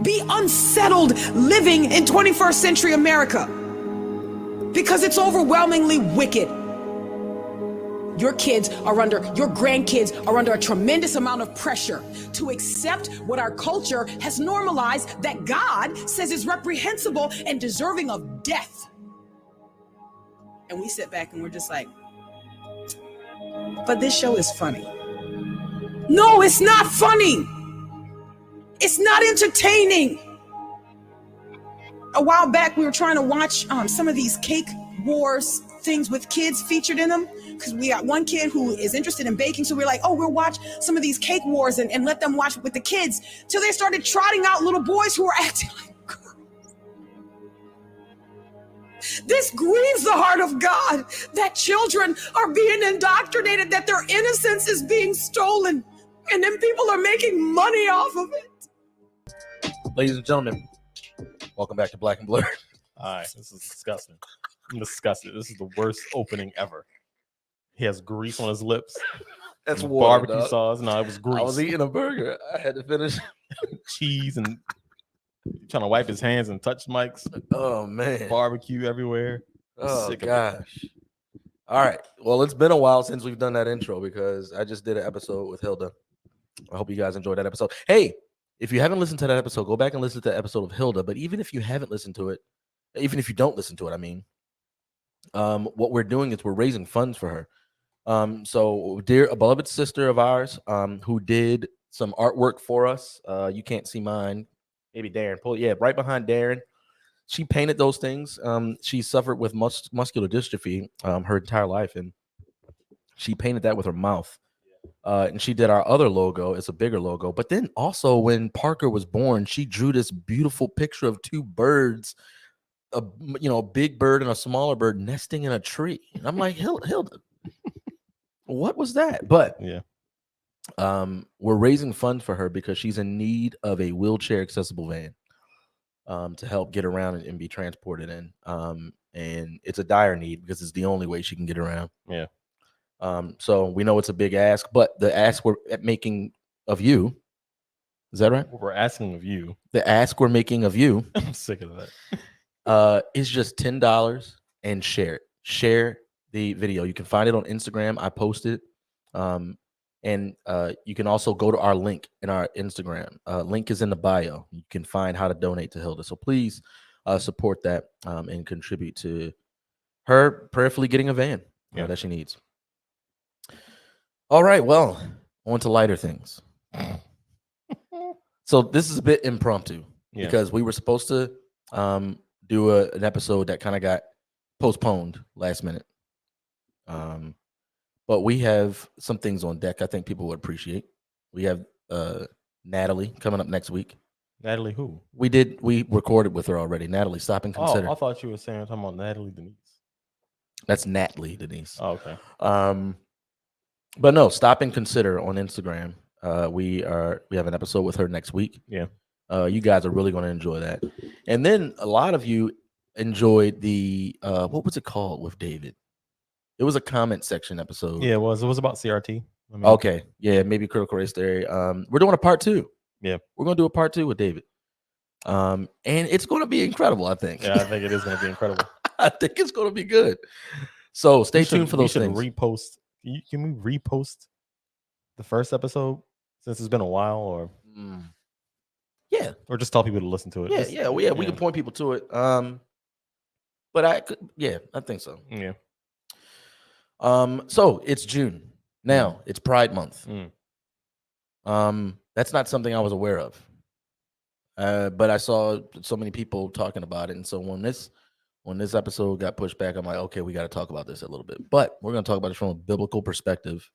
Be unsettled living in 21st century America because it's overwhelmingly wicked. Your grandkids are under a tremendous amount of pressure to accept what our culture has normalized that God says is reprehensible and deserving of death. And we sit back and we're just like, but this show is funny. No, it's not funny. It's not entertaining. A while back, we were trying to watch some of these cake wars things with kids featured in them, because we got one kid who is interested in baking. So we're like, oh, we'll watch some of these cake wars and let them watch with the kids, till they started trotting out little boys who were acting like girls. This grieves the heart of God that children are being indoctrinated, that their innocence is being stolen, and then people are making money off of it. Ladies and gentlemen, welcome back to Black and Blurred. All right, this is disgusting. I'm disgusted. This is the worst opening ever. He has grease on his lips. That's water, barbecue sauce. No, it was grease. I was eating a burger. I had to finish. Cheese and trying to wipe his hands and touch mics. Oh, man. Barbecue everywhere. Oh, gosh. All right. Well, it's been a while since we've done that intro because I just did an episode with Hilda. I hope you guys enjoyed that episode. Hey, if you haven't listened to that episode, go back and listen to the episode of Hilda. But even if you haven't listened to it, even if you don't listen to it, I mean, what we're doing is we're raising funds for her. So a beloved sister of ours, who did some artwork for us. You can't see mine. Maybe Darren. Right behind Darren. She painted those things. She suffered with muscular dystrophy her entire life, and she painted that with her mouth. And she did our other logo. It's a bigger logo. But then also when Parker was born, she drew this beautiful picture of two birds, a big bird and a smaller bird nesting in a tree. And I'm like, Hilda, what was that? But yeah, we're raising funds for her because she's in need of a wheelchair accessible van to help get around and be transported in. And it's a dire need because it's the only way she can get around. Yeah. So we know it's a big ask, but the ask we're making of you, is that right? What we're asking of you. The ask we're making of you. I'm sick of that. Is just $10 and share it. Share the video. You can find it on Instagram. I posted. And you can also go to our link in our Instagram. Link is in the bio. You can find how to donate to Hilda. So please support that and contribute to her prayerfully getting a van that she needs. All right, well, on to lighter things. So this is a bit impromptu because we were supposed to do an episode that kind of got postponed last minute. But we have some things on deck I think people would appreciate. We have Natalie coming up next week. Natalie who? We recorded with her already. Natalie, Stop and Consider. Oh, I thought you were saying talking about Natalie Denise. That's Natalie Denise. Oh, okay. But no, Stop and Consider on Instagram. We have an episode with her next week. Yeah. You guys are really going to enjoy that. And then a lot of you enjoyed the what was it called with David? It was a comment section episode. Yeah, it was about CRT. Okay. Yeah, maybe critical race theory. We're doing a part 2. Yeah. We're going to do a part 2 with David. And it's going to be incredible, I think. Yeah, I think it is going to be incredible. I think it's going to be good. So stay tuned for those things. Repost. Can we repost the first episode since it's been a while, or yeah, or just tell people to listen to it? We can point people to it. But I think so. Yeah. So it's June now. It's Pride Month. That's not something I was aware of. But I saw so many people talking about it, and so when this episode got pushed back, I'm like, okay, we got to talk about this a little bit. But we're going to talk about it from a biblical perspective,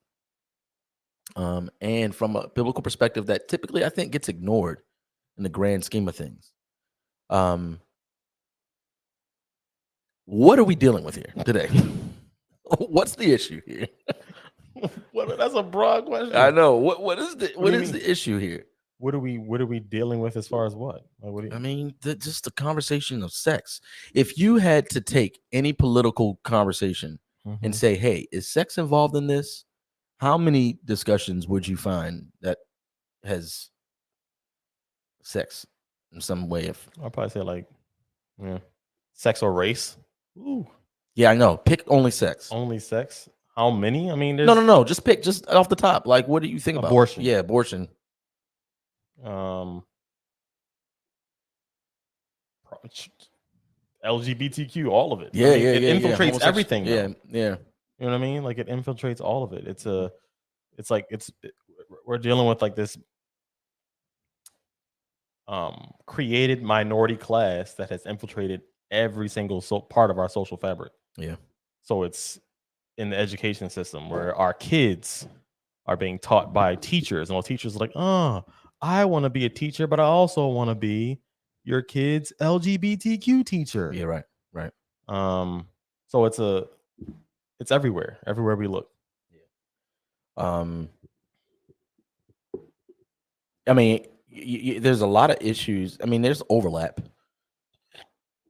and from a biblical perspective that typically I think gets ignored in the grand scheme of things. What are we dealing with here today? What's the issue here? That's a broad question. I know. What is the issue here? What are we dealing with as far as what? Just the conversation of sex. If you had to take any political conversation and say, hey, is sex involved in this? How many discussions would you find that has sex in some way. If I'll probably say like, sex or race. Ooh, yeah, I know. Pick only sex. only sex. How many? I mean, there's No. Just pick. Just off the top. Like, what do you think about Abortion. Yeah, abortion. LGBTQ, all of it. Yeah, I mean, yeah, it yeah, yeah. infiltrates Homosexual- everything. Yeah, Though. yeah. You know what I mean? Like it infiltrates all of it. It's like we're dealing with like this created minority class that has infiltrated every single part of our social fabric. Yeah. So it's in the education system where our kids are being taught by teachers, and all teachers are like, "Oh, I want to be a teacher, but I also want to be your kid's LGBTQ teacher." Yeah, right. Right. So it's everywhere we look. I mean, there's a lot of issues. I mean, there's overlap.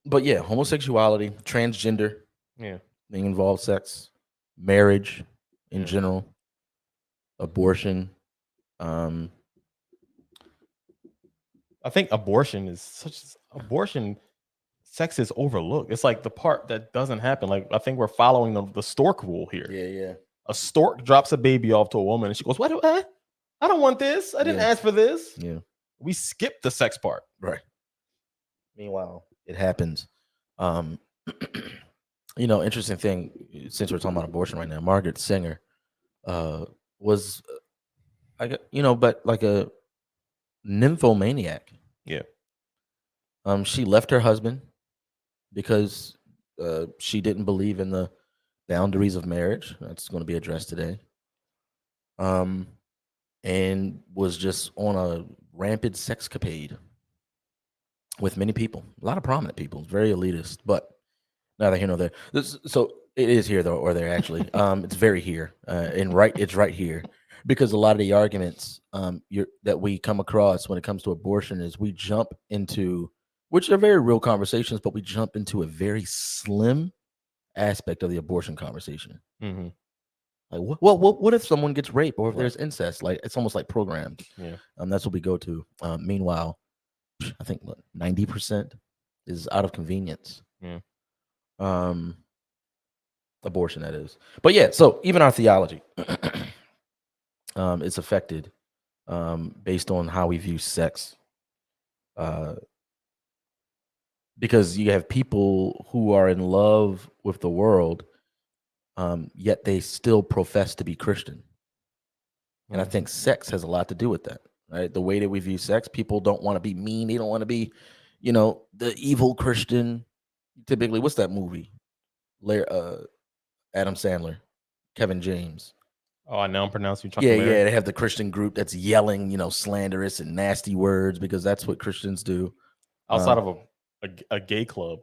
But yeah, homosexuality, transgender, Yeah. being involved, sex, marriage in Yeah. general, abortion. I think abortion sex is overlooked. It's like the part that doesn't happen. Like I think we're following the stork rule here. Yeah. A stork drops a baby off to a woman and she goes, "What? I don't want this. I didn't ask for this." Yeah. We skipped the sex part. Right. Meanwhile, it happens. Interesting thing, since we're talking about abortion right now, Margaret Sanger was but like a nymphomaniac. Yeah. She left her husband because she didn't believe in the boundaries of marriage. That's going to be addressed today. And was just on a rampant sexcapade with many people, a lot of prominent people, very elitist, but neither here nor there. So it is here though, or there actually. It's very here, it's right here, because a lot of the arguments that we come across when it comes to abortion is we jump into, which are very real conversations, but we jump into a very slim aspect of the abortion conversation. Mm-hmm. Like, what if someone gets raped or if Right. there's incest? Like, it's almost like programmed. Yeah. That's what we go to. Meanwhile, I think 90% is out of convenience. Yeah. Abortion, that is. But yeah, so even our theology, it's affected based on how we view sex. Because you have people who are in love with the world, yet they still profess to be Christian. And I think sex has a lot to do with that, right? The way that we view sex, people don't want to be mean. They don't want to be, the evil Christian. Typically, what's that movie? Adam Sandler, Kevin James. Oh, I now pronounce you. Yeah. They have the Christian group that's yelling, slanderous and nasty words because that's what Christians do. Outside of a gay club.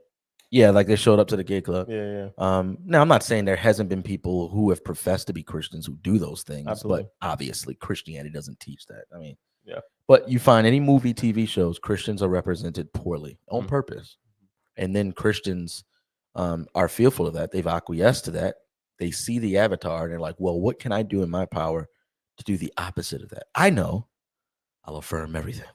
Yeah, like they showed up to the gay club. Yeah. Now I'm not saying there hasn't been people who have professed to be Christians who do those things, Absolutely. but obviously Christianity doesn't teach that. I mean, yeah. But you find any movie, TV shows, Christians are represented poorly on Mhm. purpose, and then Christians are fearful of that. They've acquiesced to that. They see the avatar and they're like, "Well, what can I do in my power to do the opposite of that? I know, I'll affirm everything."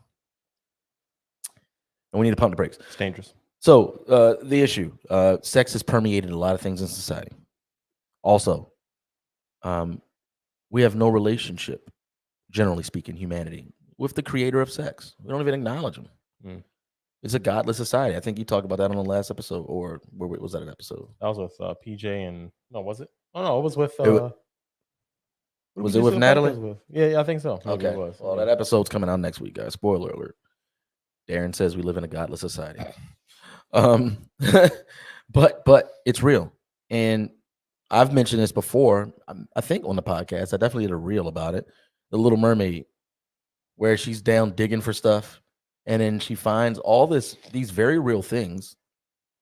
And we need to pump the brakes. It's dangerous. So the issue, sex has permeated a lot of things in society. Also, we have no relationship, generally speaking, humanity, with the creator of sex. We don't even acknowledge him. Mm. It's a godless society. I think you talked about that on the last episode, or where was that an episode? That was with PJ and no, was it? Oh no, it was with. Was it with Natalie? Yeah, I think so. Maybe Okay. it was. Well, that episode's coming out next week, guys. Spoiler alert. Darren says we live in a godless society. But it's real, and I've mentioned this before. I think on the podcast, I definitely did a reel about it. The Little Mermaid, where she's down digging for stuff, and then she finds all these very real things,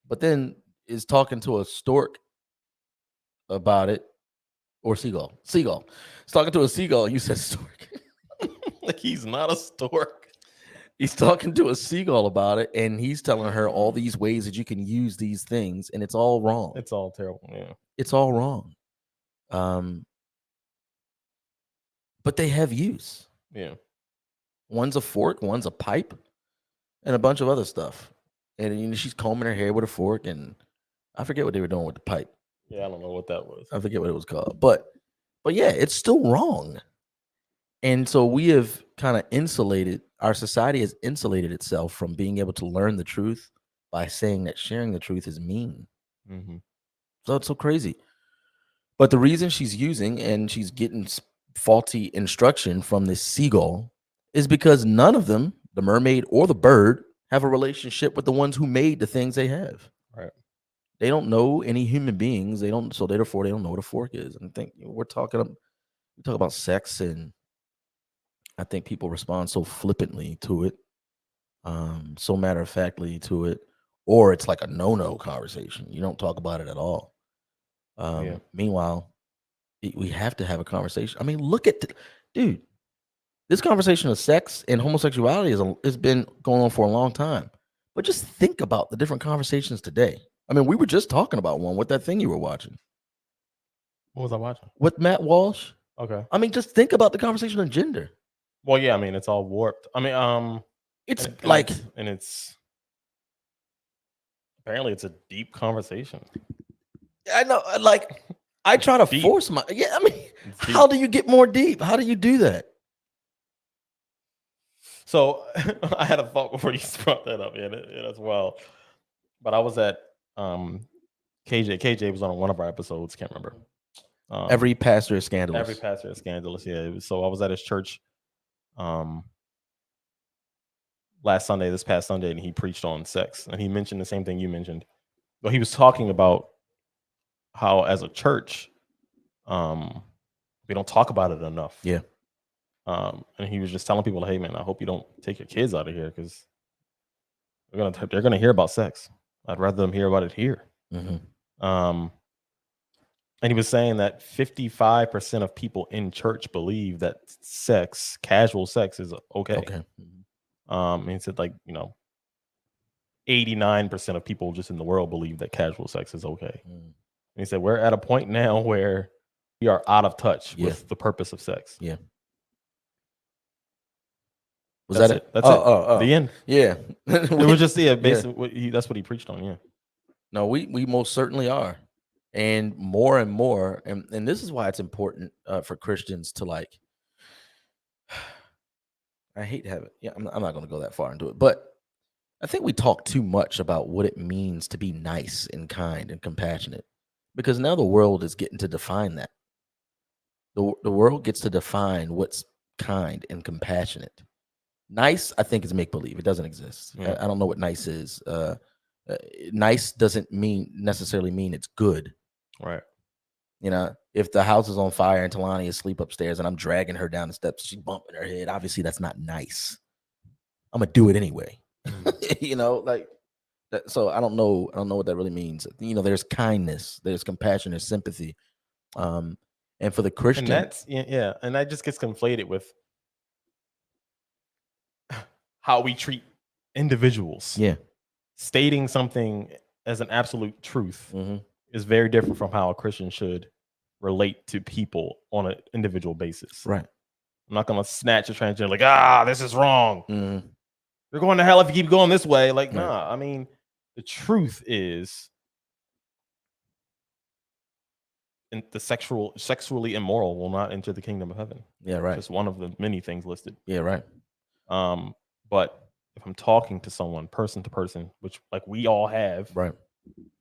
but then is talking to a stork about it, or seagull. He's talking to a seagull. You said stork. Like he's not a stork. He's talking to a seagull about it, and he's telling her all these ways that you can use these things, and it's all wrong. It's all terrible. Yeah, it's all wrong. But they have use. Yeah. One's a fork, one's a pipe. and a bunch of other stuff. And you know, she's combing her hair with a fork, and I forget what they were doing with the pipe. Yeah, I don't know what that was. I forget what it was called, but yeah, it's still wrong. And so we have kind of insulated, our society has insulated itself from being able to learn the truth by saying that sharing the truth is mean. Mm-hmm. So it's so crazy. But the reason she's using and she's getting faulty instruction from this seagull is because none of them, the mermaid or the bird, have a relationship with the ones who made the things they have. Right. They don't know any human beings. They don't, so therefore they don't know what a fork is. And I think we talk about sex, and I think people respond so flippantly to it, so matter of factly to it, or it's like a no conversation. You don't talk about it at all. Meanwhile, we have to have a conversation. I mean, look at, dude, this conversation of sex and homosexuality has been going on for a long time. But just think about the different conversations today. I mean, we were just talking about one with that thing you were watching. What was I watching? With Matt Walsh. Okay. I mean, just think about the conversation of gender. Well, yeah, I mean, it's all warped. I mean, it's apparently it's a deep conversation. I know, like, I try to force I mean, how do you get more deep? How do you do that? So I had a thought before you brought that up, as well. But I was at KJ. KJ was on one of our episodes. Can't remember. Every pastor is scandalous. Every pastor is scandalous. Yeah. So I was at his church this past Sunday, and he preached on sex, and he mentioned the same thing you mentioned. But he was talking about how, as a church, we don't talk about it enough. Yeah. And he was just telling people, "Hey, man, I hope you don't take your kids out of here, because they're gonna hear about sex. I'd rather them hear about it here." Mm-hmm. And he was saying that 55% of people in church believe that casual sex, is okay. Okay. And he said, 89% of people just in the world believe that casual sex is okay. And he said, we're at a point now where we are out of touch with the purpose of sex. Yeah. That's it? That's it. The end. Yeah. It was just basically that's what he preached on. Yeah. No, we most certainly are. And more, and this is why it's important for Christians to, like, I hate to have it. Yeah, I'm not going to go that far into it, but I think we talk too much about what it means to be nice and kind and compassionate, because now the world is getting to define that. The world gets to define what's kind and compassionate. Nice, I think, is make believe. It doesn't exist. I don't know what nice is. Nice doesn't necessarily mean it's good. Right. You know, if the house is on fire and Talani is asleep upstairs and I'm dragging her down the steps, she's bumping her head. Obviously, that's not nice. I'm gonna do it anyway. You know, like that. So I don't know what that really means. You know, there's kindness, there's compassion, there's sympathy. And for the Christian, and that's and that just gets conflated with how we treat individuals. Yeah. Stating something as an absolute truth is very different from how a Christian should relate to people on an individual basis. Right. I'm not going to snatch a transgender like, this is wrong. You're going to hell if you keep going this way. Like, nah, I mean, the truth is the sexually immoral will not enter the kingdom of heaven. Yeah, right. Just one of the many things listed. Yeah, right. But if I'm talking to someone person to person, which like we all have, right,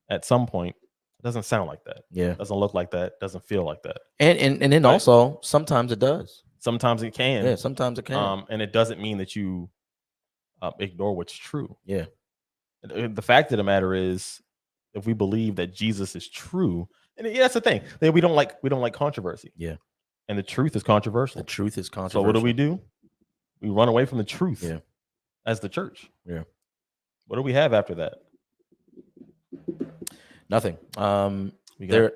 at some point, it doesn't sound like that. Yeah. It doesn't look like that. Doesn't feel like that. And then also sometimes it does. Sometimes it can. Yeah, sometimes it can. And it doesn't mean that you ignore what's true. Yeah. The fact of the matter is, if we believe that Jesus is true, and that's the thing, that we don't like controversy. Yeah. And the truth is controversial. The truth is controversial. So what do? We run away from the truth. Yeah. As the church. Yeah. What do we have after that? Nothing. The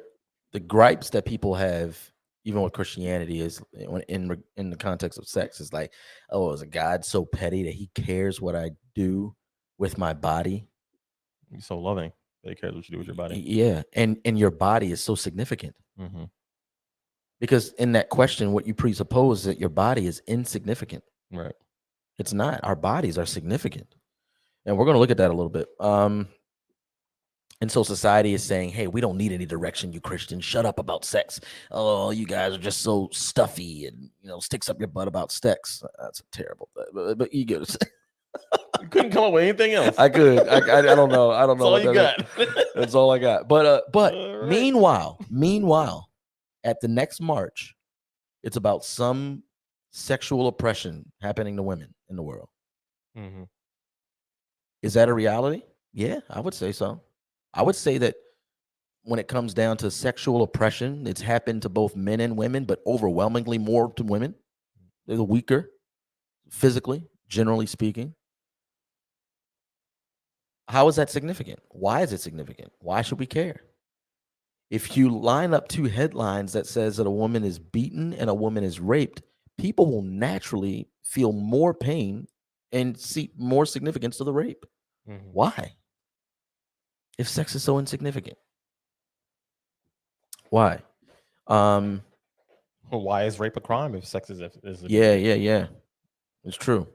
gripes that people have, even with Christianity, is in the context of sex, is like, oh, is a God so petty that he cares what I do with my body? He's so loving that he cares what you do with your body. Yeah. And your body is so significant. Because in that question, what you presuppose is that your body is insignificant. Right. It's not. Our bodies are significant. And we're going to look at that a little bit. And so society is saying, hey, we don't need any direction, you Christians. Shut up about sex. Oh, you guys are just so stuffy and, sticks up your butt about sex. That's terrible. But you get it. You couldn't come up with anything else. I could. I don't know. I don't That's know. all what you that got. is. That's all I got. But All right. meanwhile, at the next march, it's about some sexual oppression happening to women in the world. Mhm. Is that a reality? Yeah, I would say so. I would say that when it comes down to sexual oppression, it's happened to both men and women, but overwhelmingly more to women. They're the weaker physically, generally speaking. How is that significant? Why is it significant? Why should we care? If you line up two headlines that says that a woman is beaten and a woman is raped, people will naturally feel more pain and see more significance to the rape. Mhm. Why? If sex is so insignificant. Why? Why is rape a crime if sex is a Yeah. It's true.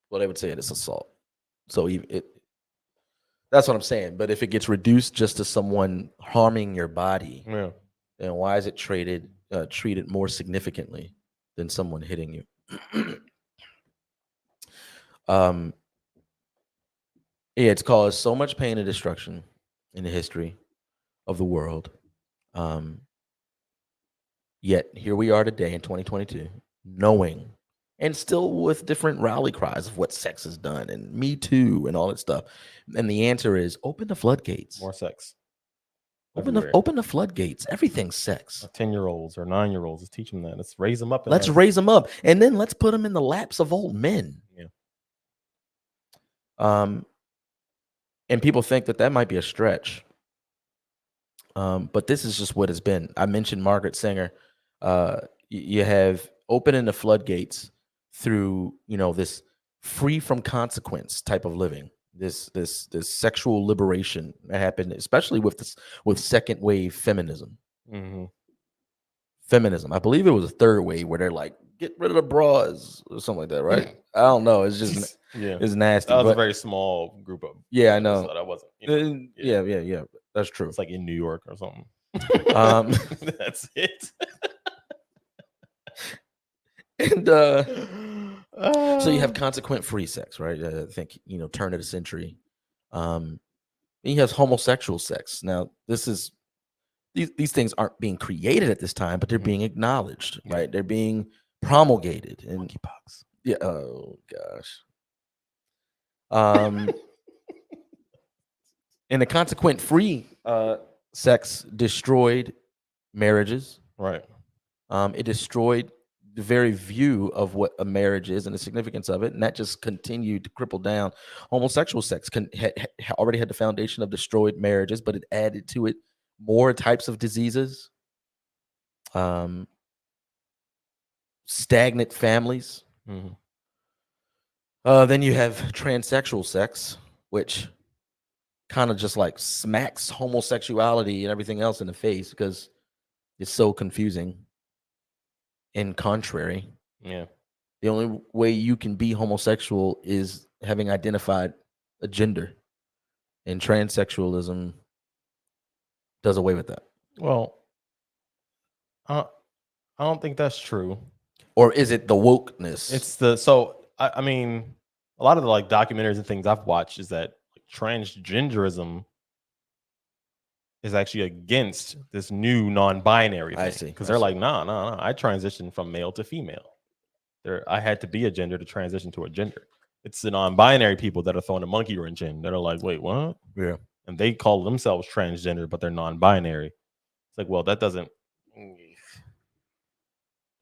Well, they would say it's assault. So that's what I'm saying. But if it gets reduced just to someone harming your body, Yeah. then why is it treated more significantly than someone hitting you? Yeah, it's caused so much pain and destruction in the history of the world. Yet here we are today in 2022, knowing and still with different rally cries of what sex has done and Me Too and all that stuff. And the answer is open the floodgates. More sex. Open the floodgates. Everything's sex. 10-year-olds or 9-year-olds. Let's teach them that. Let's raise them up. Let's raise them up, and then let's put them in the laps of old men. Yeah. And people think that might be a stretch. But this is just what it's been. I mentioned Margaret Sanger. You have opening the floodgates through, this free from consequence type of living. This sexual liberation that happened, especially with second wave feminism. Mm-hmm. Feminism. I believe it was a third wave where they're like, get rid of the bras or something like that, right? I don't know. It's just it's nasty. That was a very small group of. Yeah, I know. So that wasn't. Yeah. That's true. It's like in New York or something. That's it. And so you have consequent free sex, right? I think turn of the century. And you have homosexual sex. Now, these things aren't being created at this time, but they're being acknowledged, right? They're being promulgated. And monkeypox. Yeah. Oh gosh. And the consequent free sex destroyed marriages. Right. It destroyed the very view of what a marriage is and the significance of it, and that just continued to cripple down. Homosexual sex already had the foundation of destroyed marriages, but it added to it more types of diseases, stagnant families. Mm-hmm. Then you have transsexual sex, which kind of just like smacks homosexuality and everything else in the face because it's so confusing and contrary. Yeah. The only way you can be homosexual is having identified a gender, and transsexualism does away with that. Well, I don't think that's true. Or is it the wokeness? It's I mean, a lot of the documentaries and things I've watched is that transgenderism is actually against this new non-binary thing. I see. Because they're like, no, I transitioned from male to female. I had to be a gender to transition to a gender. It's the non-binary people that are throwing a monkey wrench in that are like, wait, what? Yeah. And they call themselves transgender, but they're non-binary. It's like, well, that doesn't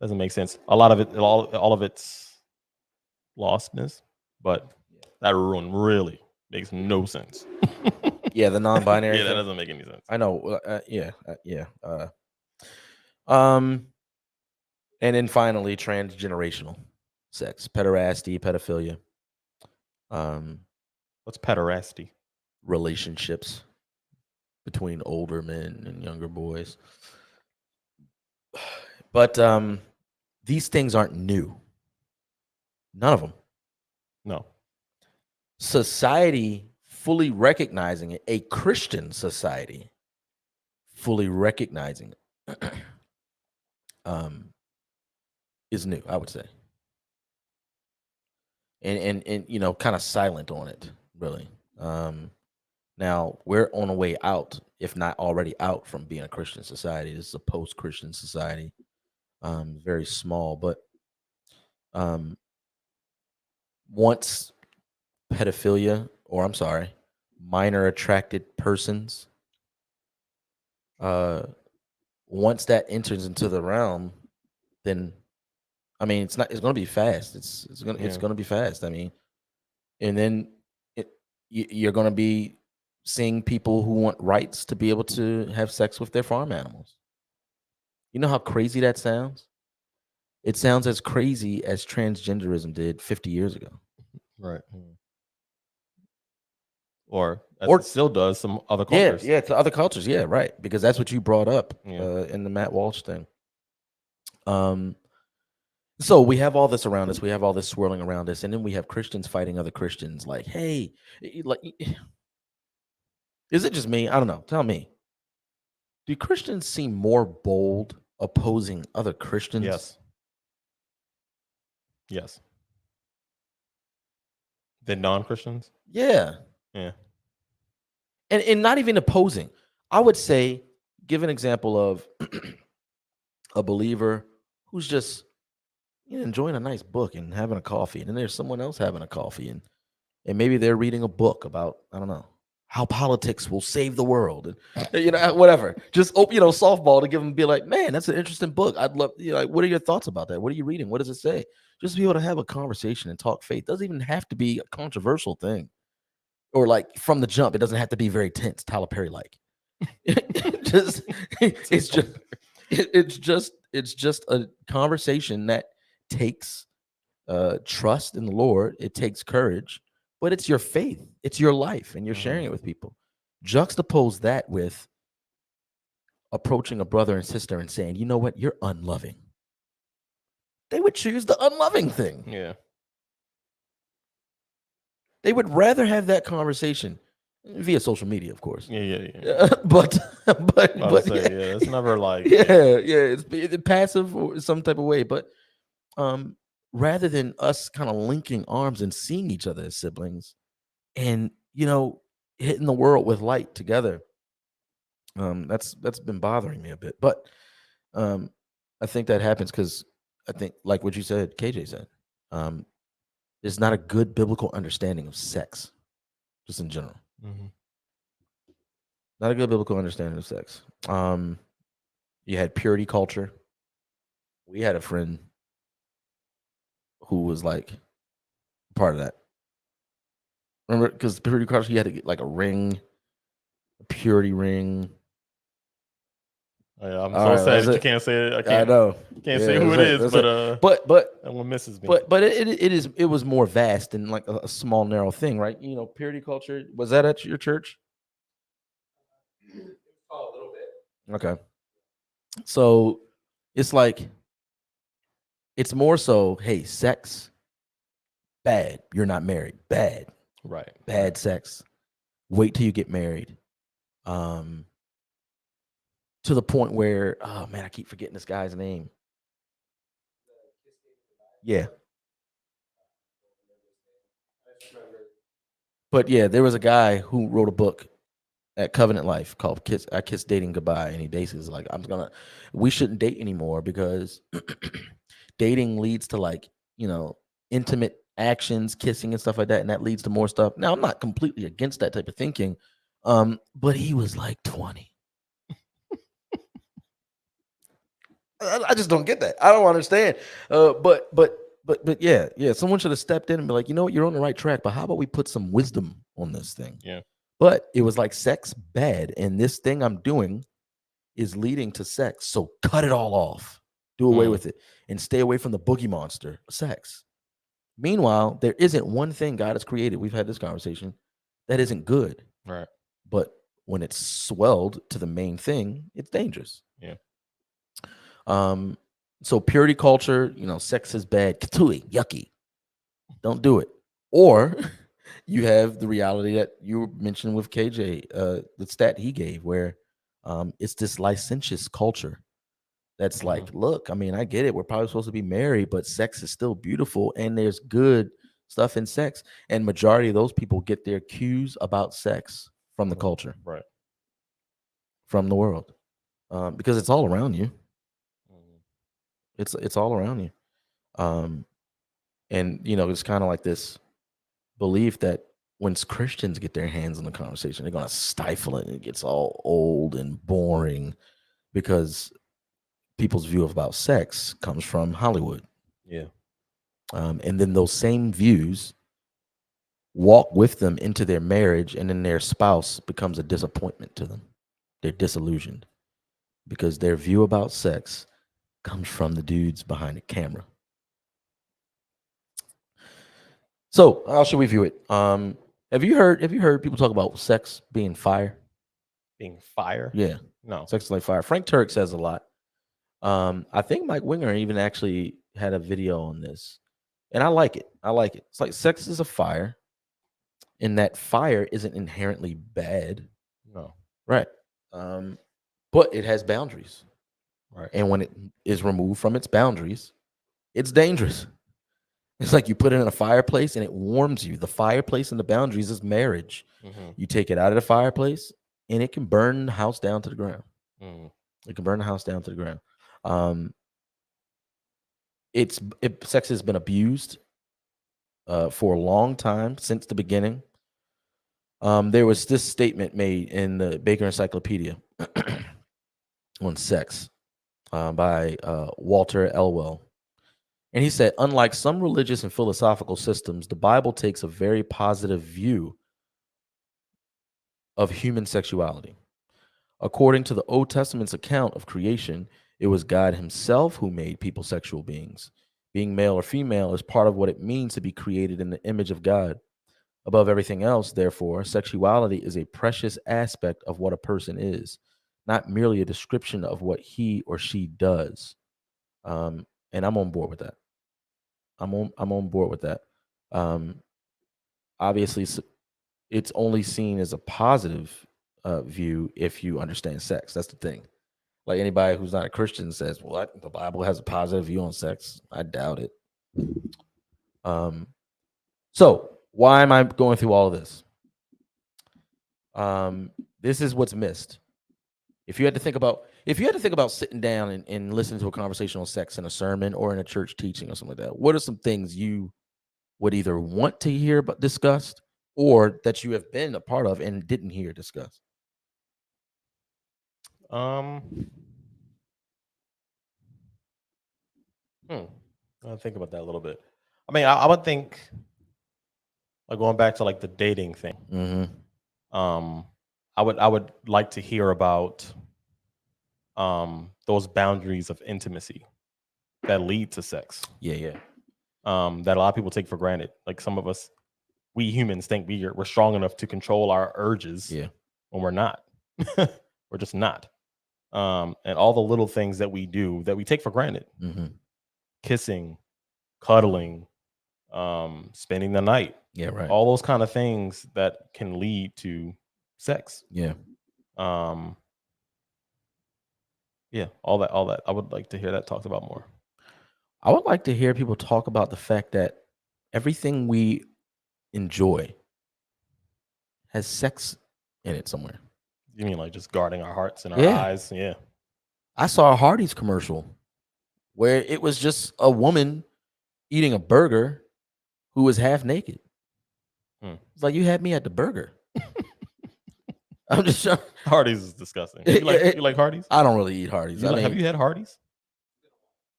make sense. A lot of it, all of it's lostness, but that one really makes no sense. Yeah, the non-binary. Yeah, that doesn't make any sense. I know. Yeah. And then finally, transgenerational sex, pederasty, pedophilia. What's pederasty? Relationships between older men and younger boys. But these things aren't new. None of them. No. society fully recognizing it, a Christian society fully recognizing it, is new, I would say. And you know, kind of silent on it, really. Now we're on a way out, if not already out, from being a Christian society. This is a post-Christian society, very small, but once pedophilia, or I'm sorry, minor attracted persons, once that enters into the realm, then I mean, it's going to be fast. It's going to be fast. I mean, and then you're going to be seeing people who want rights to be able to have sex with their farm animals. You know how crazy that sounds? It sounds as crazy as transgenderism did 50 years ago. Right. Or as it still does some other cultures. Yeah, to other cultures. Yeah, right. Because that's what you brought up in the Matt Walsh thing. So we have all this around us. We have all this swirling around us, and then we have Christians fighting other Christians. Like, hey, like, is it just me? I don't know. Tell me. Do Christians seem more bold opposing other Christians? Yes. Yes. Than non-Christians? Yeah. Yeah. And not even opposing. I would say, give an example of a believer who's just enjoying a nice book and having a coffee, and then there's someone else having a coffee, and maybe they're reading a book about, I don't know, how politics will save the world, and whatever. Just softball to give them, be like, man, that's an interesting book. I'd love, like, what are your thoughts about that? What are you reading? What does it say? Just be able to have a conversation and talk faith. Doesn't even have to be a controversial thing, or like from the jump, it doesn't have to be very tense, Tyler Perry like. It's just a conversation that takes trust in the Lord. It takes courage, but it's your faith, it's your life, and you're sharing it with people. Juxtapose that with approaching a brother and sister and saying, you know what, you're unloving. They would choose the unloving thing. Yeah. They would rather have that conversation via social media, of course. Yeah. But it's never like it's passive or some type of way, but rather than us kind of linking arms and seeing each other as siblings and hitting the world with light together, that's been bothering me a bit. But I think that happens because I think, like what you said, KJ said, there's not a good biblical understanding of sex, just in general. Not a good biblical understanding of sex. You had purity culture. We had a friend who was like part of that. Remember, because purity culture, you had to get like a ring, a purity ring. Yeah, I'm so sad that you can't say it. I know. Can't say who it is, but that one misses me. But it was more vast than like a small narrow thing, right? Purity culture, was that at your church? A little bit. Okay. So it's like, it's more so, hey, sex, bad. You're not married. Bad. Right. Bad sex. Wait till you get married. To the point where, oh man, I keep forgetting this guy's name. Yeah. But yeah, there was a guy who wrote a book at Covenant Life called I Kissed Dating Goodbye. And he basically is like, we shouldn't date anymore because dating leads to like, intimate actions, kissing and stuff like that. And that leads to more stuff. Now, I'm not completely against that type of thinking. But he was like 20. I just don't get that. I don't understand. But yeah, someone should have stepped in and be like, you know what, you're on the right track, but how about we put some wisdom on this thing? Yeah. But it was like, sex bad, and this thing I'm doing is leading to sex. So cut it all off. Do away with it and stay away from the boogie monster, sex. Meanwhile, there isn't one thing God has created, we've had this conversation, that isn't good. Right. But when it's swelled to the main thing, it's dangerous. Yeah. So purity culture, sex is bad, katui, yucky. Don't do it. Or You have the reality that you mentioned with KJ, the stat he gave, where it's this licentious culture that's like, look, I mean, I get it. We're probably supposed to be married, but sex is still beautiful, and there's good stuff in sex. And majority of those people get their cues about sex from the culture, Right. from the world, because it's all around you. Mhm. It's all around you. And it's kind of like this belief that when Christians get their hands on the conversation, they're gonna stifle it, and it gets all old and boring because people's view about sex comes from Hollywood. Yeah. And then those same views walk with them into their marriage, and then their spouse becomes a disappointment to them. They're disillusioned because their view about sex comes from the dudes behind the camera. So how should we view it? Have you heard people talk about sex being fire? Being fire? Yeah, No. sex is like fire. Frank Turk says a lot. I think Mike Winger even actually had a video on this, and I like it. I like it. It's like sex is a fire, and that fire isn't inherently bad, No. right? But it has boundaries, Right. and when it is removed from its boundaries, it's dangerous. It's like you put it in a fireplace and it warms you. The fireplace and the boundaries is marriage. You take it out of the fireplace and it can burn the house down to the ground. It can burn the house down to the ground. Sex has been abused for a long time, since the beginning. There was this statement made in the Baker Encyclopedia on sex by Walter Elwell. And he said, unlike some religious and philosophical systems, the Bible takes a very positive view of human sexuality. According to the Old Testament's account of creation, it was God himself who made people sexual beings. Being male or female is part of what it means to be created in the image of God. Above everything else, therefore, sexuality is a precious aspect of what a person is, not merely a description of what he or she does. And I'm on board with that. I'm on board with that. Obviously, it's only seen as a positive view if you understand sex. That's the thing. Like anybody who's not a Christian says, "Well, the Bible has a positive view on sex." I doubt it. So why am I going through all of this? This is what's missed. If you had to think about sitting down and listening to a conversation on sex in a sermon or in a church teaching or something like that, what are some things you would either want to hear but discussed, or that you have been a part of and didn't hear discussed? I'll think about that a little bit. I mean, I would think, like, going back to like the dating thing. I would like to hear about those boundaries of intimacy that lead to sex. Yeah. That a lot of people take for granted. Like some of us, we humans think we're strong enough to control our urges. Yeah. When we're not. We're just not. And all the little things that we do that we take for granted. Kissing, cuddling, spending the night. Yeah, right. All those kind of things that can lead to sex. Yeah. Yeah, all that. I would like to hear that talked about more. I would like to hear people talk about the fact that everything we enjoy has sex in it somewhere. You mean like just guarding our hearts and our Yeah. eyes? Yeah. I saw a Hardee's commercial where it was just a woman eating a burger who was half naked. It's like, you had me at the burger. I'm just trying. Hardee's is disgusting. You like Hardee's? I don't really eat Hardee's. Have you had Hardee's?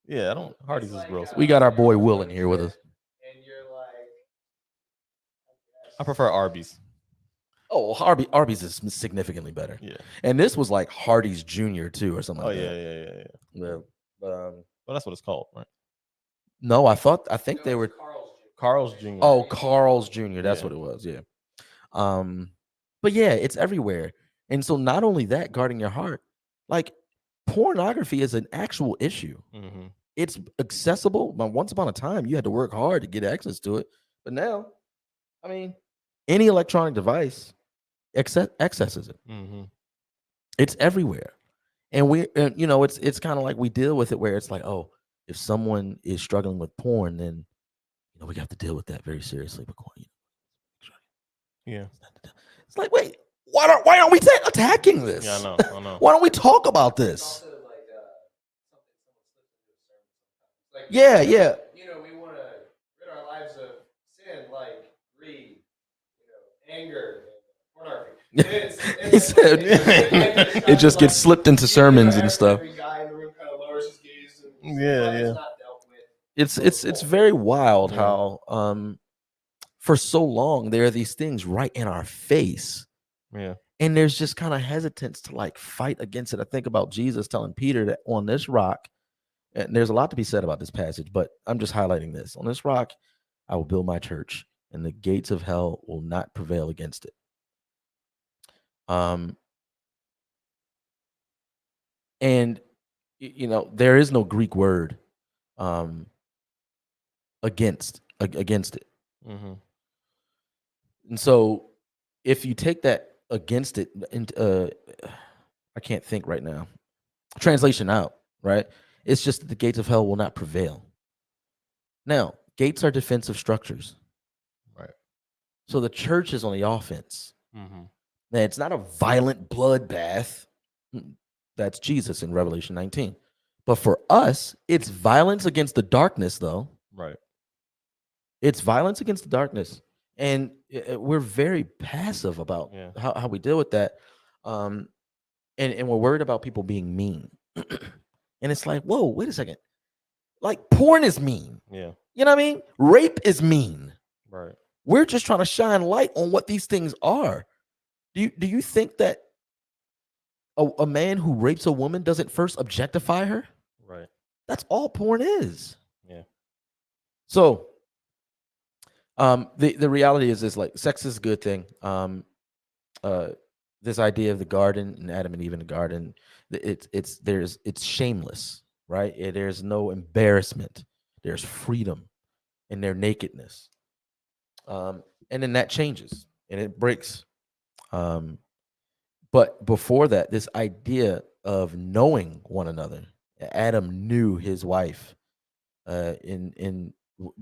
Yeah, I don't. Hardee's is gross. We got our boy Will in here with us. I prefer Arby's. Oh, Arby's is significantly better. Yeah. And this was like Hardee's Jr. too, or something like that. Yeah. Well, that's what it's called, right? No, I think they were Carl's Jr. Oh, Carl's Jr. That's what it was. Yeah. But yeah, it's everywhere. And so not only that, guarding your heart, like pornography is an actual issue. It's accessible, but once upon a time you had to work hard to get access to it. But now, I mean, Any electronic device accesses it. Mm-hmm. It's everywhere. And it's kind of like we deal with it where it's like, oh, if someone is struggling with porn, then we have to deal with that very seriously. Yeah. It's like, wait, why aren't we attacking this? Yeah, I know. Why don't we talk about this? Yeah. We want to rid our lives of sin, like greed, anger, pornography. He said it just gets slipped into sermons and stuff. Every guy in the room kind of lowers his gaze. Yeah. It's not dealt with. It's very wild how for so long there are these things right in our face. Yeah. And there's just kind of hesitance to like fight against it. I think about Jesus telling Peter that on this rock, and there's a lot to be said about this passage, but I'm just highlighting this. On this rock, I will build my church, and the gates of hell will not prevail against it. And there is no Greek word against it. Mm-hmm. And so if you take that against it, and I can't think right now, translation out, right? It's just that the gates of hell will not prevail. Now, gates are defensive structures. Right. So the church is on the offense. Mm-hmm. Now, it's not a violent bloodbath. That's Jesus in Revelation 19. But for us, it's violence against the darkness, though. Right. It's violence against the darkness. And we're very passive about how we deal with that. And we're worried about people being mean. And it's like, whoa, wait a second. Like, porn is mean. Yeah. You know what I mean? Rape is mean. Right. We're just trying to shine light on what these things are. Do you think that a man who rapes a woman doesn't first objectify her? Right. That's all porn is. Yeah. So the reality is this, like, sex is a good thing. This idea of the garden and Adam and Eve in the garden, it's shameless, right? There's no embarrassment. There's freedom in their nakedness. And then that changes and it breaks. But before that, this idea of knowing one another, Adam knew his wife in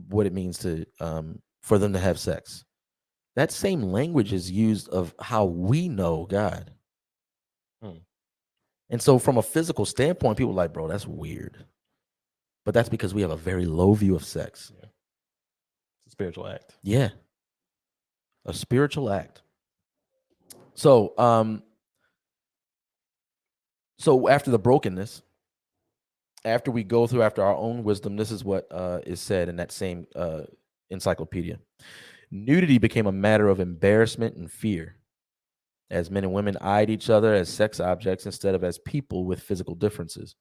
what it means to for them to have sex. That same language is used of how we know God. And so from a physical standpoint, people are like, bro, that's weird. But that's because we have a very low view of sex. Yeah. It's a spiritual act. Yeah. A spiritual act. So after the brokenness, after we go through after our own wisdom, this is what is said in that same encyclopedia. Nudity became a matter of embarrassment and fear, as men and women eyed each other as sex objects instead of as people with physical differences.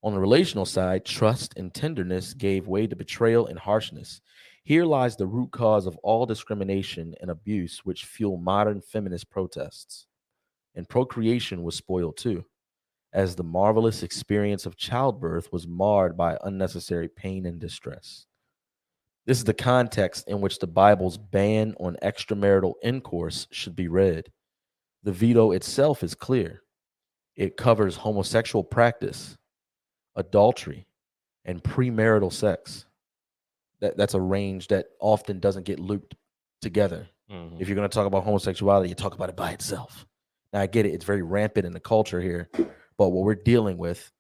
On the relational side, trust and tenderness gave way to betrayal and harshness. Here lies the root cause of all discrimination and abuse which fuel modern feminist protests. And procreation was spoiled too, as the marvelous experience of childbirth was marred by unnecessary pain and distress. This is the context in which the Bible's ban on extramarital intercourse should be read. The veto itself is clear. It covers homosexual practice, adultery, and premarital sex. That's a range that often doesn't get looped together. Mm-hmm. If you're going to talk about homosexuality, you talk about it by itself. Now, I get it. It's very rampant in the culture here. But what we're dealing with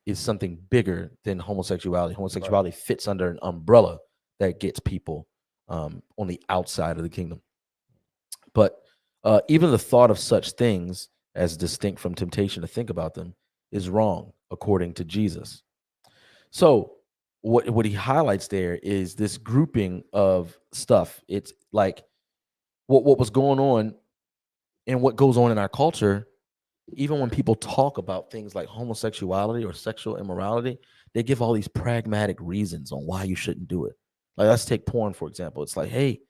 is something bigger than homosexuality. Homosexuality fits under an umbrella that gets people on the outside of the kingdom. But even the thought of such things as distinct from temptation to think about them is wrong, according to Jesus. So what he highlights there is this grouping of stuff. It's like what was going on and what goes on in our culture. Even when people talk about things like homosexuality or sexual immorality, they give all these pragmatic reasons on why you shouldn't do it. Like, let's take porn, for example. It's like, hey,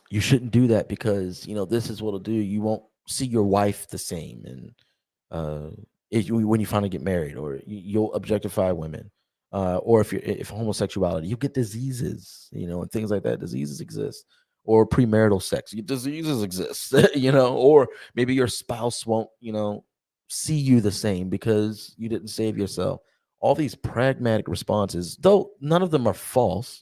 you shouldn't do that because, this is what it'll do. You won't see your wife the same. And when you finally get married, or you'll objectify women, or if homosexuality, you get diseases, and things like that. Diseases exist. or premarital sex. Diseases exist, or maybe your spouse won't, see you the same because you didn't save yourself. All these pragmatic responses, though none of them are false,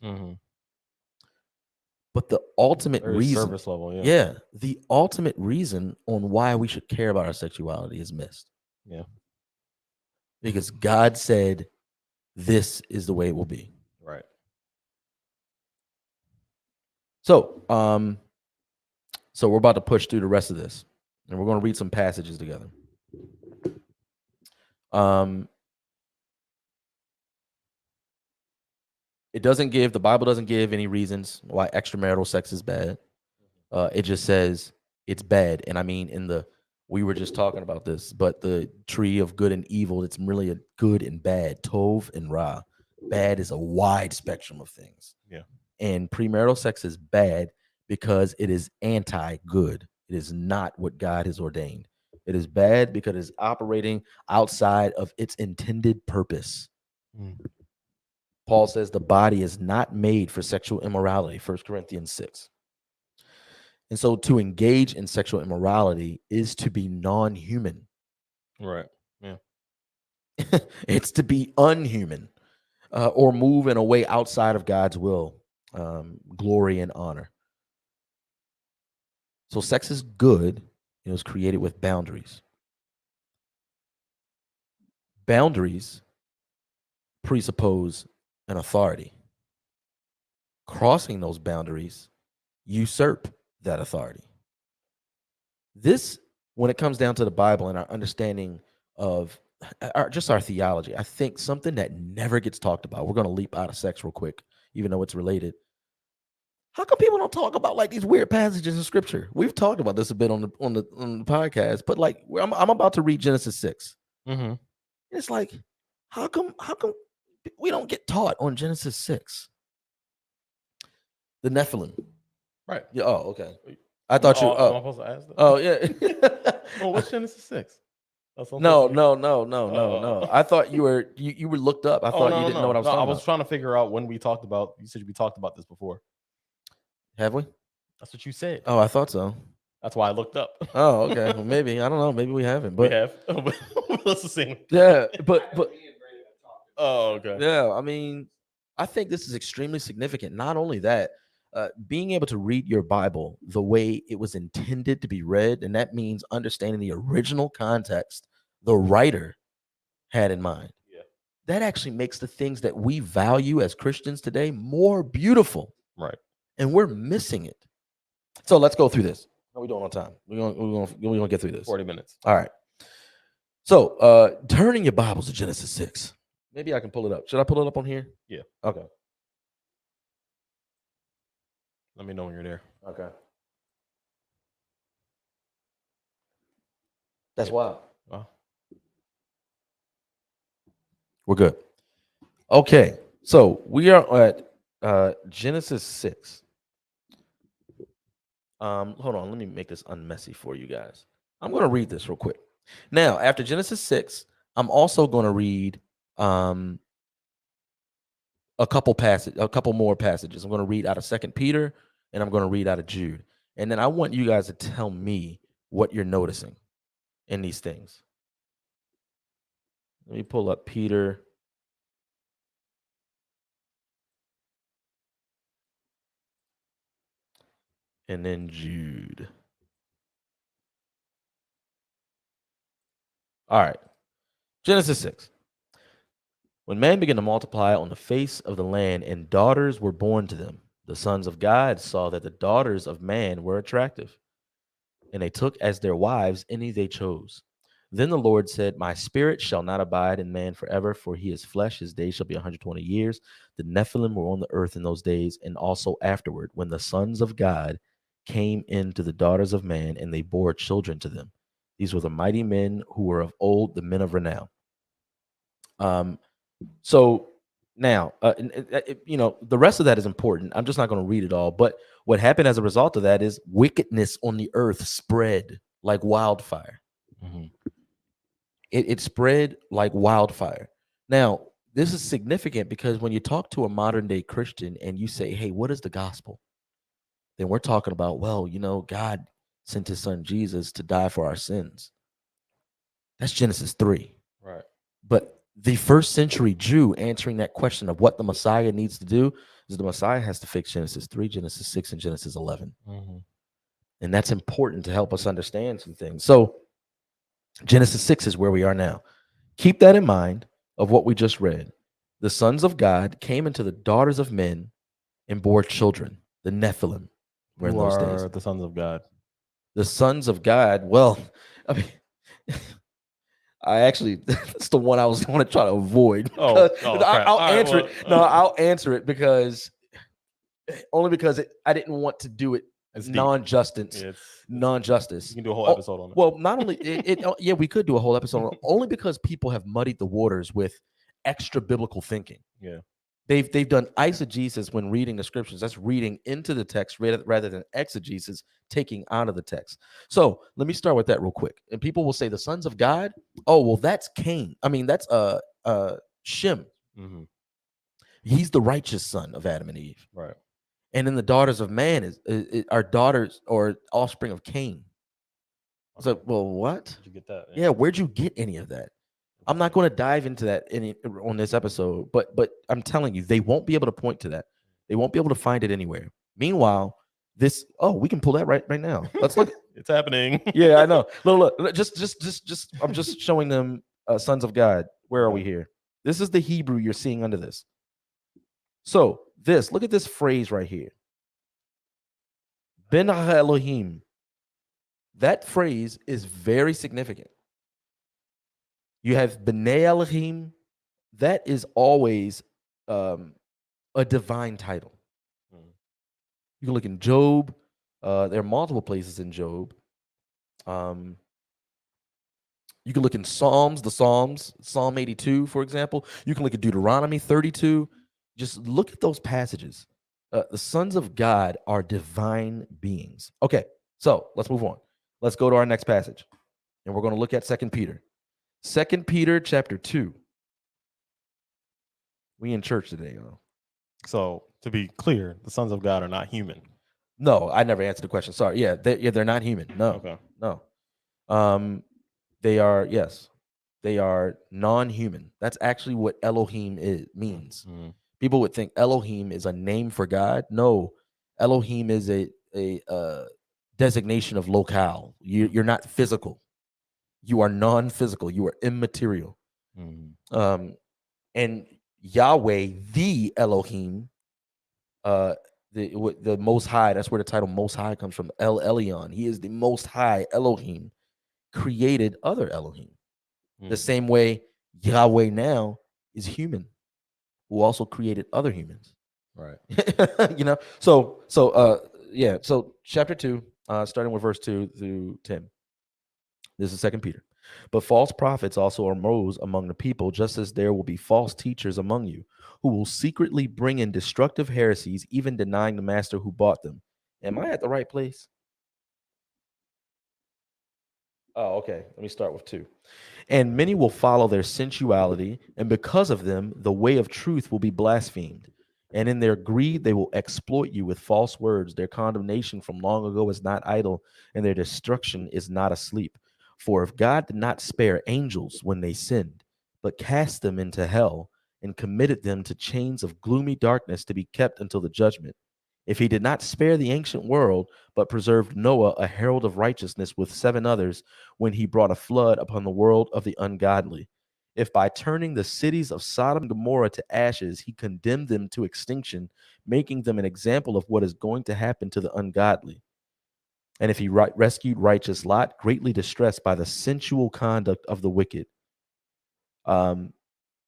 but the ultimate Very reason, service level. Yeah. yeah, the ultimate reason on why we should care about our sexuality is missed. Yeah. Because God said this is the way it will be. Right. So, we're about to push through the rest of this, and we're going to read some passages together. The Bible doesn't give any reasons why extramarital sex is bad. It just says it's bad. And I mean, we were just talking about this, but the tree of good and evil, it's really a good and bad, tov and ra. Bad is a wide spectrum of things. Yeah. And premarital sex is bad because it is anti-good. It is not what God has ordained. It is bad because it is operating outside of its intended purpose. Paul says the body is not made for sexual immorality, 1 Corinthians 6. And so to engage in sexual immorality is to be non-human. Right. Yeah. It's to be unhuman, or move in a way outside of God's will, glory and honor. So sex is good. It was created with boundaries. Boundaries presuppose an authority. Crossing those boundaries usurp that authority. This, when it comes down to the Bible and our understanding of our theology, I think something that never gets talked about. We're going to leap out of sex real quick, even though it's related. How come people don't talk about like these weird passages in Scripture? We've talked about this a bit on the podcast, but like I'm about to read Genesis 6. It's like, how come we don't get taught on Genesis 6? The Nephilim. Right. Yeah. Oh, okay. I thought you. Am I supposed to ask that? Oh, yeah. Well, what's Genesis 6? No. I thought you were looked up. I thought you didn't know what I was talking about. I was trying to figure out when we talked about. You said we talked about this before. Have we? That's what you said. Oh, I thought so. That's why I looked up. Oh, okay. Well, maybe, I don't know. Maybe we haven't. But we have. Let's assume. Yeah, but oh, okay. Yeah, I mean, I think this is extremely significant. Not only that, being able to read your Bible the way it was intended to be read, and that means understanding the original context the writer had in mind. Yeah. That actually makes the things that we value as Christians today more beautiful. Right. And we're missing it. So let's go through this. How are we doing on time? We're gonna get through this. 40 minutes. All right. So turning your Bibles to Genesis 6. Maybe I can pull it up. Should I pull it up on here? Yeah. Okay. Let me know when you're there. Okay. That's wild. Wow. We're good. Okay. So we are at Genesis 6. Hold on. Let me make this unmessy for you guys. I'm going to read this real quick. Now, after Genesis 6, I'm also going to read a couple more passages. I'm going to read out of 2 Peter, and I'm going to read out of Jude. And then I want you guys to tell me what you're noticing in these things. Let me pull up Peter. And then Jude. All right. Genesis 6. When man began to multiply on the face of the land, and daughters were born to them, the sons of God saw that the daughters of man were attractive, and they took as their wives any they chose. Then the Lord said, my spirit shall not abide in man forever, for he is flesh. His days shall be 120 years. The Nephilim were on the earth in those days, and also afterward, when the sons of God came into the daughters of man, and they bore children to them. These were the mighty men who were of old, the men of renown. So now, the rest of that is important. I'm just not going to read it all. But what happened as a result of that is wickedness on the earth spread like wildfire. Mm-hmm. It spread like wildfire. Now, this is significant because when you talk to a modern day Christian and you say, hey, what is the gospel? then we're talking about, well, God sent his son Jesus to die for our sins. That's Genesis 3. Right. But the first century Jew answering that question of what the Messiah needs to do is the Messiah has to fix Genesis 3, Genesis 6, and Genesis 11. And that's important to help us understand some things. So Genesis 6 is where we are now. Keep that in mind of what we just read. The sons of God came into the daughters of men and bore children, the Nephilim were in Who those are days. the sons of God? The sons of God, well, I mean, I actually, that's the one I was going to try to avoid. Oh, because crap. I'll All right, answer well, it. No, I'll answer it because only because I didn't want to do it It's deep. non-justice. Yeah, Non-justice. you can do a whole episode on it. Well, not only yeah, we could do a whole episode on it, only because people have muddied the waters with extra biblical thinking. Yeah. They've done eisegesis when reading the scriptures. That's reading into the text rather than exegesis, taking out of the text. So let me start with that real quick. And people will say the sons of God. Oh, well, that's Cain. I mean, that's Shem. Mm-hmm. He's the righteous son of Adam and Eve. Right. And then the daughters of man is our daughters or offspring of Cain. So, well, what? Did you get that? Yeah, where'd you get any of that? I'm not going to dive into that on this episode, but I'm telling you, they won't be able to point to that. They won't be able to find it anywhere. Meanwhile, we can pull that right now. Let's look. It's happening. Yeah, I know. Look, just I'm just showing them sons of God. Where are we here? This is the Hebrew you're seeing under this. So look at this phrase right here. Ben Elohim. That phrase is very significant. You have B'nai Elohim. That is always a divine title. You can look in Job. There are multiple places in Job. You can look in Psalms, Psalm 82, for example. You can look at Deuteronomy 32. Just look at those passages. The sons of God are divine beings. Okay, so let's move on. Let's go to our next passage. And we're going to look at 2 Peter. 2 Peter chapter 2. We in church today, So to be clear, the sons of God are not human. No, I never answered the question. Sorry. Yeah, they're not human. No. Okay. No. They are, yes. They are non-human. That's actually what Elohim means. Mm-hmm. People would think Elohim is a name for God. No. Elohim is a designation of locale. You're not physical. You are non-physical. You are immaterial. Mm-hmm. And Yahweh, the Elohim, the Most High, that's where the title Most High comes from. El Elyon. He is the Most High Elohim, created other Elohim. The same way Yahweh now is human, who also created other humans. Right. So chapter 2, starting with verse 2 through 10. This is 2 Peter. But false prophets also arose among the people, just as there will be false teachers among you, who will secretly bring in destructive heresies, even denying the master who bought them. Am I at the right place? Oh, okay. Let me start with 2. And many will follow their sensuality, and because of them, the way of truth will be blasphemed. And in their greed, they will exploit you with false words. Their condemnation from long ago is not idle, and their destruction is not asleep. For if God did not spare angels when they sinned, but cast them into hell and committed them to chains of gloomy darkness to be kept until the judgment, if he did not spare the ancient world, but preserved Noah, a herald of righteousness, with 7 others, when he brought a flood upon the world of the ungodly, if by turning the cities of Sodom and Gomorrah to ashes, he condemned them to extinction, making them an example of what is going to happen to the ungodly, and if he rescued righteous Lot, greatly distressed by the sensual conduct of the wicked. And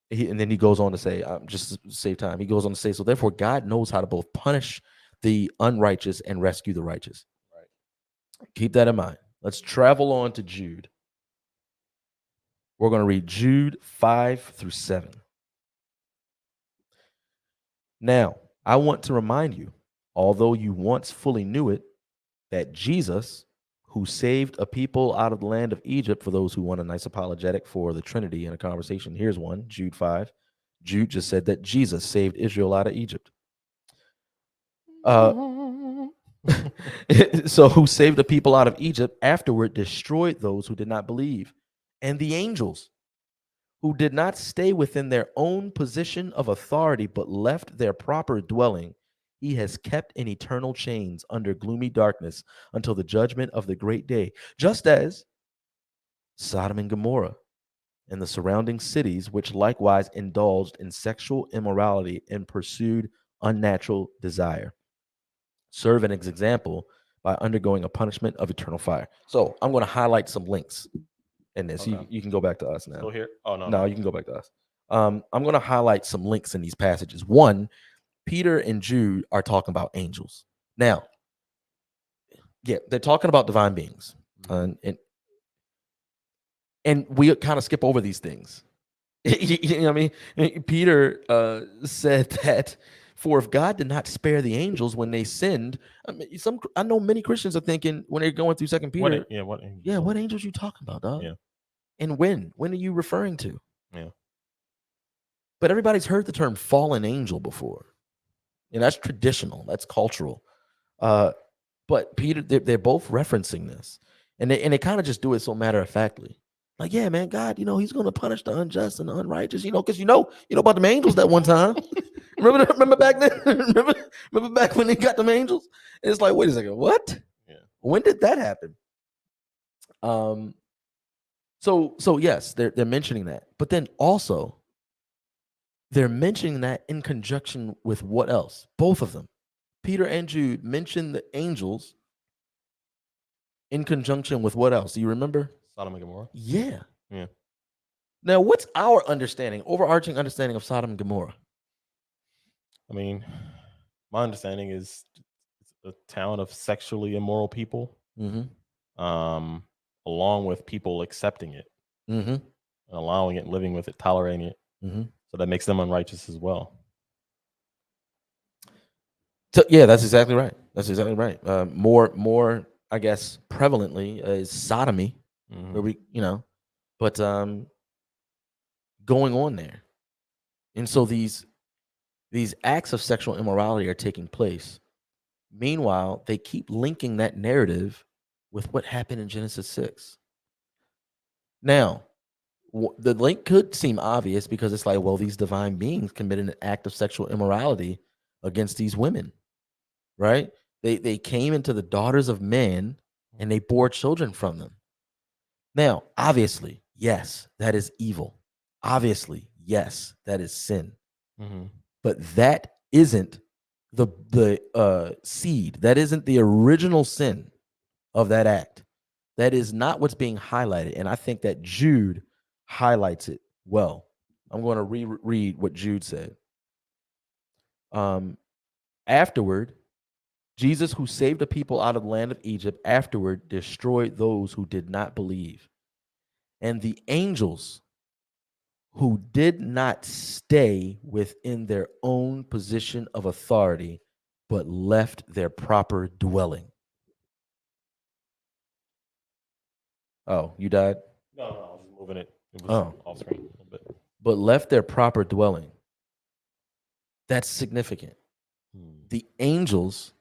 then he goes on to say, just to save time, he goes on to say, so therefore God knows how to both punish the unrighteous and rescue the righteous. Right. Keep that in mind. Let's travel on to Jude. We're going to read Jude 5 through 7. Now, I want to remind you, although you once fully knew it, that Jesus, who saved a people out of the land of Egypt, for those who want a nice apologetic for the Trinity in a conversation, here's one, Jude 5. Jude just said that Jesus saved Israel out of Egypt. So who saved the people out of Egypt, afterward destroyed those who did not believe. And the angels who did not stay within their own position of authority, but left their proper dwelling, he has kept in eternal chains under gloomy darkness until the judgment of the great day, just as Sodom and Gomorrah and the surrounding cities, which likewise indulged in sexual immorality and pursued unnatural desire, serve as an example by undergoing a punishment of eternal fire. So I'm going to highlight some links in this. Okay. You can go back to us now. Still here? Oh no, No, you can go back to us. I'm going to highlight some links in these passages. One, Peter and Jude are talking about angels. Now, yeah, they're talking about divine beings. And we kind of skip over these things. You know what I mean? Peter said that, for if God did not spare the angels when they sinned, I know many Christians are thinking when they're going through Second Peter, what angels? yeah, what angels you talking about, dog? Yeah. And when are you referring to? Yeah. But everybody's heard the term fallen angel before. And that's traditional, that's cultural. But Peter, they're both referencing this. And they kind of just do it so matter-of-factly. Like, yeah, man, God, he's going to punish the unjust and the unrighteous, because you know about them angels that one time. remember back then? remember back when they got them angels? And it's like, wait a second, what? Yeah. When did that happen? So yes, they're mentioning that, but then also they're mentioning that in conjunction with what else? Both of them, Peter and Jude, mention the angels in conjunction with what else? Do you remember? Sodom and Gomorrah. Yeah. Yeah. Now, what's our overarching understanding of Sodom and Gomorrah? I mean, my understanding is it's a town of sexually immoral people, along with people accepting it, and allowing it, living with it, tolerating it. So that makes them unrighteous as well. So, yeah, that's exactly right. That's exactly right. More, I guess, prevalently is sodomy, where we, but going on there, and so these acts of sexual immorality are taking place. Meanwhile, they keep linking that narrative with what happened in Genesis 6. Now, the link could seem obvious because it's like, well, these divine beings committed an act of sexual immorality against these women, right? They came into the daughters of men and they bore children from them. Now, obviously, yes, that is evil. Obviously, yes, that is sin. But that isn't the seed. That isn't the original sin of that act. That is not what's being highlighted. And I think that Jude highlights it well. I'm going to reread what Jude said. Afterward, Jesus, who saved the people out of the land of Egypt, afterward destroyed those who did not believe. And the angels who did not stay within their own position of authority, but left their proper dwelling. Oh, you died? No, I was just moving it. It was off screen a little bit. But left their proper dwelling. That's significant. The angels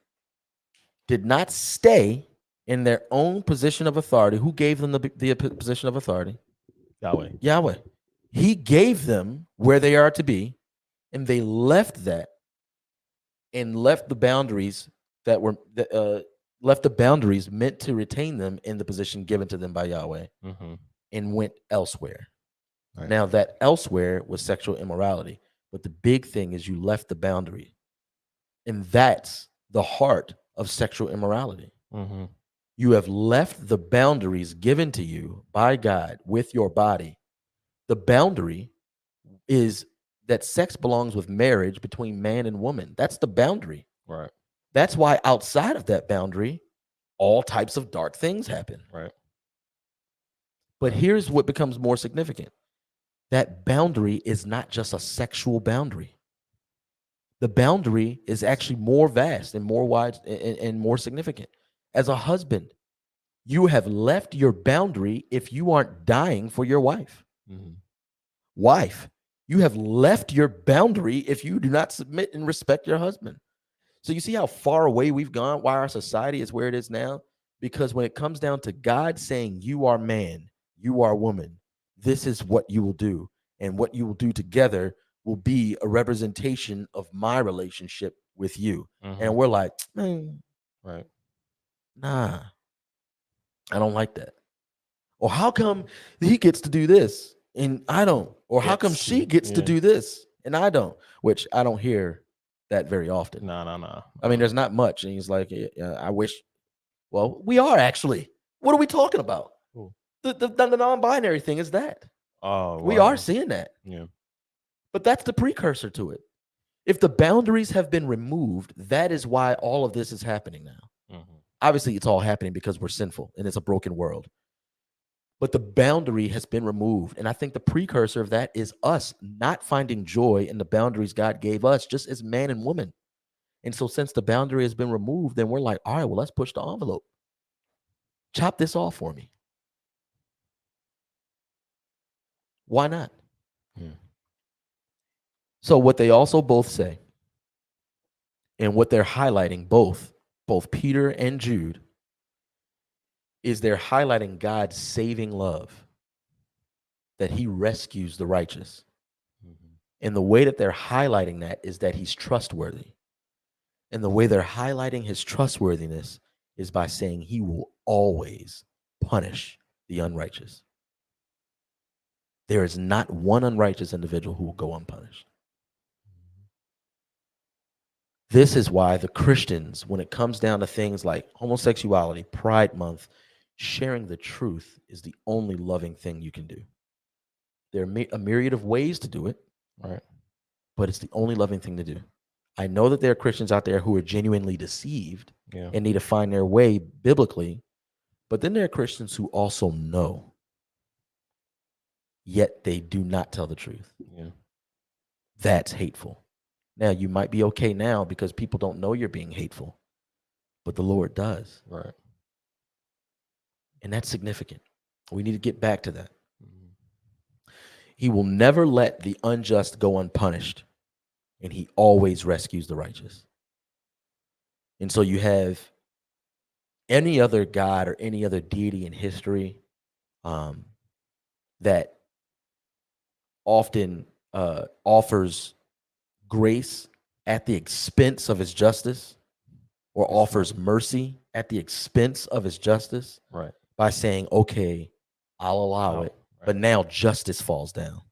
did not stay in their own position of authority. Who gave them the position of authority? Yahweh. He gave them where they are to be, and they left that and left the boundaries left the boundaries meant to retain them in the position given to them by Yahweh, and went elsewhere. Right. Now, that elsewhere was sexual immorality, but the big thing is you left the boundary, and that's the heart of sexual immorality. You have left the boundaries given to you by God with your body. The boundary is that sex belongs with marriage between man and woman. That's the boundary. Right. That's why outside of that boundary, all types of dark things happen. Right. But here's what becomes more significant. That boundary is not just a sexual boundary. The boundary is actually more vast and more wide and more significant. As a husband, you have left your boundary if you aren't dying for your wife. Wife, you have left your boundary if you do not submit and respect your husband. So you see how far away we've gone, why our society is where it is now? Because when it comes down to God saying, you are man, you are woman, this is what you will do. And what you will do together will be a representation of my relationship with you. And we're like, man, Right. nah, I don't like that. Or how come he gets to do this and I don't? Or how come she gets to do this and I don't? Which I don't hear that very often. No. I mean, there's not much. And he's like, I wish. Well, we are actually. What are we talking about? Cool. The non-binary thing is that. Oh, We are seeing that. Yeah. But that's the precursor to it. If the boundaries have been removed, that is why all of this is happening now. Obviously, it's all happening because we're sinful and it's a broken world. But the boundary has been removed. And I think the precursor of that is us not finding joy in the boundaries God gave us, just as man and woman. And so since the boundary has been removed, then we're like, all right, well, let's push the envelope. Chop this off for me. Why not? So what they also both say, and what they're highlighting, both Peter and Jude, is they're highlighting God's saving love, that he rescues the righteous. And the way that they're highlighting that is that he's trustworthy. And the way they're highlighting his trustworthiness is by saying he will always punish the unrighteous. There is not one unrighteous individual who will go unpunished. This is why the Christians, when it comes down to things like homosexuality, Pride Month, sharing the truth is the only loving thing you can do. There are a myriad of ways to do it, right? But it's the only loving thing to do. I know that there are Christians out there who are genuinely deceived and need to find their way biblically, but then there are Christians who also know, yet they do not tell the truth. That's hateful. Now, you might be okay now because people don't know you're being hateful, but the Lord does. Right. And that's significant. We need to get back to that. He will never let the unjust go unpunished, and he always rescues the righteous. And so you have any other God or any other deity in history that often offers grace at the expense of his justice, or offers mercy at the expense of his justice, right? By saying, okay, I'll allow it, but now justice falls down.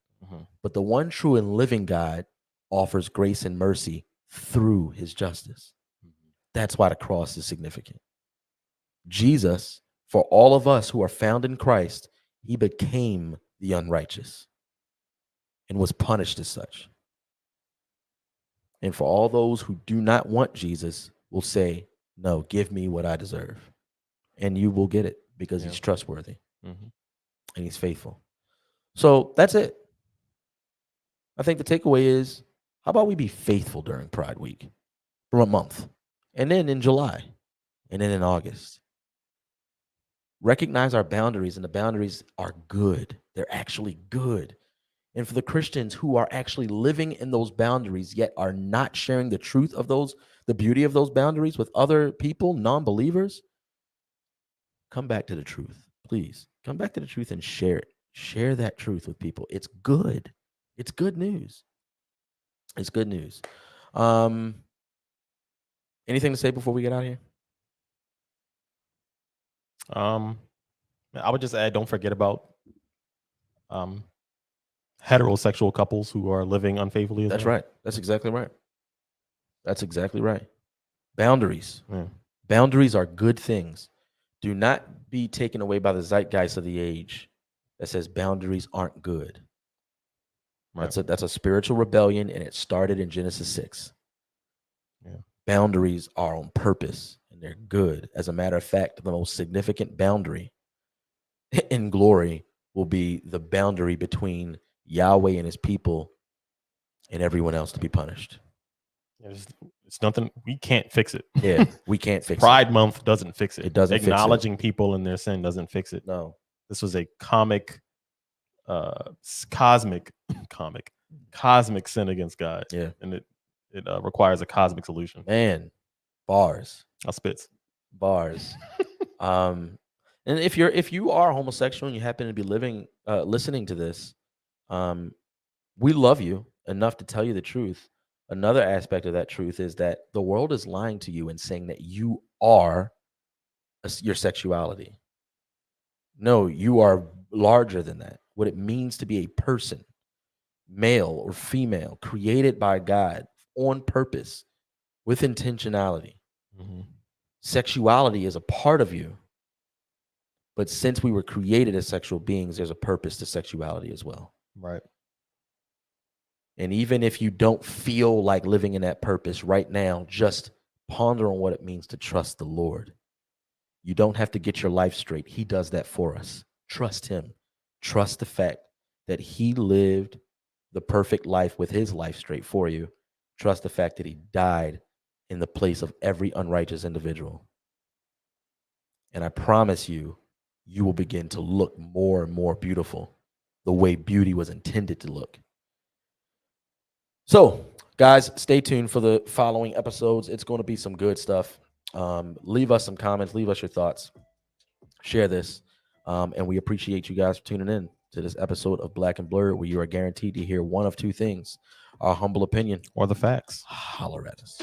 But the one true and living God offers grace and mercy through his justice. That's why the cross is significant. Jesus, for all of us who are found in Christ, he became the unrighteous and was punished as such. And for all those who do not want Jesus, will say, no, give me what I deserve. And you will get it because he's trustworthy and he's faithful. So that's it. I think the takeaway is, how about we be faithful during Pride Week for a month, and then in July, and then in August? Recognize our boundaries, and the boundaries are good. They're actually good. And for the Christians who are actually living in those boundaries, yet are not sharing the truth of those, the beauty of those boundaries with other people, non-believers, come back to the truth. Please come back to the truth and share it. Share that truth with people. It's good. It's good news. It's good news. Anything to say before we get out of here? I would just add, don't forget about heterosexual couples who are living unfaithfully. That's right. That's exactly right. That's exactly right. Boundaries. Boundaries are good things. Do not be taken away by the zeitgeist of the age that says boundaries aren't good. Right. That's a spiritual rebellion, and it started in Genesis 6. Boundaries are on purpose, and they're good. As a matter of fact, the most significant boundary in glory will be the boundary between Yahweh and his people and everyone else to be punished. It's nothing. We can't fix it. Yeah, we can't fix Pride it. Pride Month doesn't fix it. It doesn't fix it. Acknowledging people in their sin doesn't fix it. No. This was a cosmic sin against God. Yeah. And it requires a cosmic solution. Man, Bars. I spits. Bars. And if you are homosexual and you happen to be listening to this, we love you enough to tell you the truth. Another aspect of that truth is that the world is lying to you and saying that you are your sexuality. No, you are larger than that. What it means to be a person, male or female, created by God on purpose with intentionality. Mm-hmm. Sexuality is a part of you. But since we were created as sexual beings, there's a purpose to sexuality as well. Right. And even if you don't feel like living in that purpose right now, just ponder on what it means to trust the Lord. You don't have to get your life straight. He does that for us. Trust him. Trust the fact that he lived the perfect life with his life straight for you. Trust the fact that he died in the place of every unrighteous individual. And I promise you, you will begin to look more and more beautiful the way beauty was intended to look. So, guys, stay tuned for the following episodes. It's going to be some good stuff. Leave us some comments. Leave us your thoughts. Share this. And we appreciate you guys for tuning in to this episode of Black and Blurred, where you are guaranteed to hear one of two things: our humble opinion Or the facts. Holler at us.